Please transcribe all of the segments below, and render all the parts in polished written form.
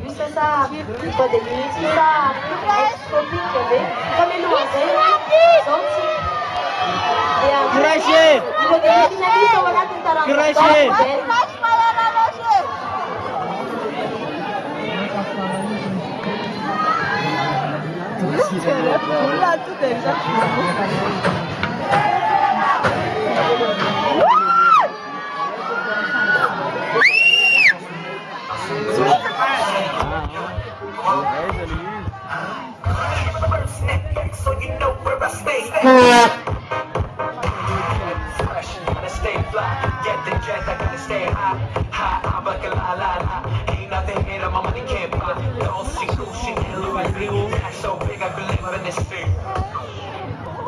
plus c'est ça, pas des minutes, c'est ça, ex-copine que j'ai, comme une noisette, sorti. Cresce! Dico che fino a lì sono andata in Taranto. Cresce! Là, tout est So you know where I stay. Stay fly, get the jet, I gotta stay high, I'm like a la la la. Ain't nothing here that my money can't buy. Don't see cool shit, Louis V. That's so big, I believe in this thing.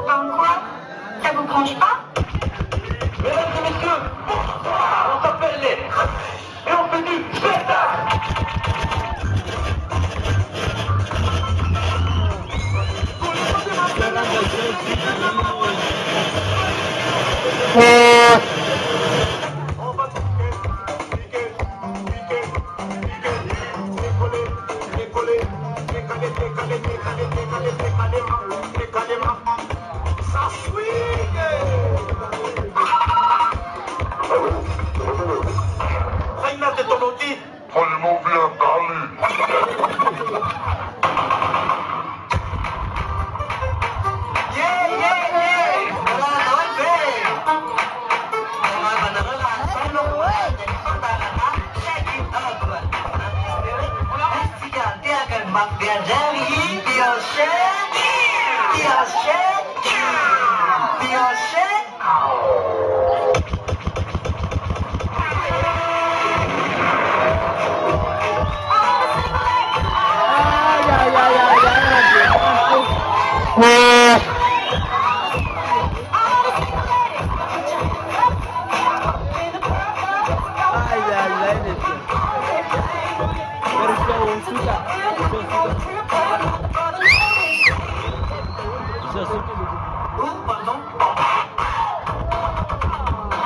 Comme quoi? Ça vous branche pas? Mesdames et messieurs, bonsoir, on s'appelle les et on fait du spectacle. Reina de ton outil. Prends-le-moi bien, parlez.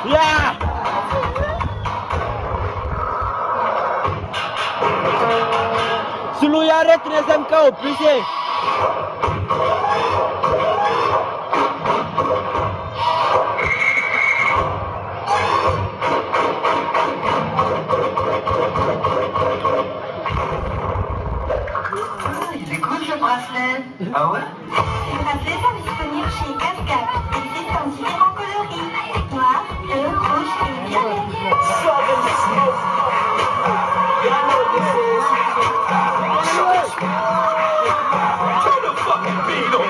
Yeah! Sulu yaret nesem kau, please. Il est cool ce bracelet. Ah ouais? Ce bracelet sont disponibles chez Cascade. Ils existent en différents coloris. Noir, bleu, rouge et violet. Turn the fucking beat on.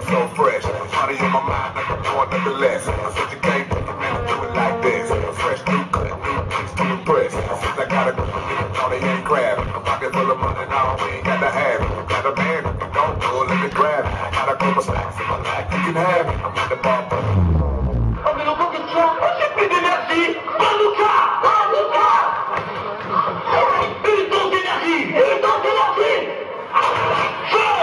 So fresh, money in my mind like I'm going nonetheless. I said you can't take a minute, do it like this. Fresh new cut, new things to impress. Since I gotta go, all they ain't grabbing. A pocket full of money now, we ain't got to have it. Got a man who can go, let me grab it. Got a couple stacks in my life, you can have it. I'm at the bar. Oh mais le bon question, j'ai plus d'énergie. Baluka, Baluka. Une dose d'énergie, une dose d'énergie. Feu.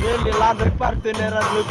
Ele lá do parteneiro do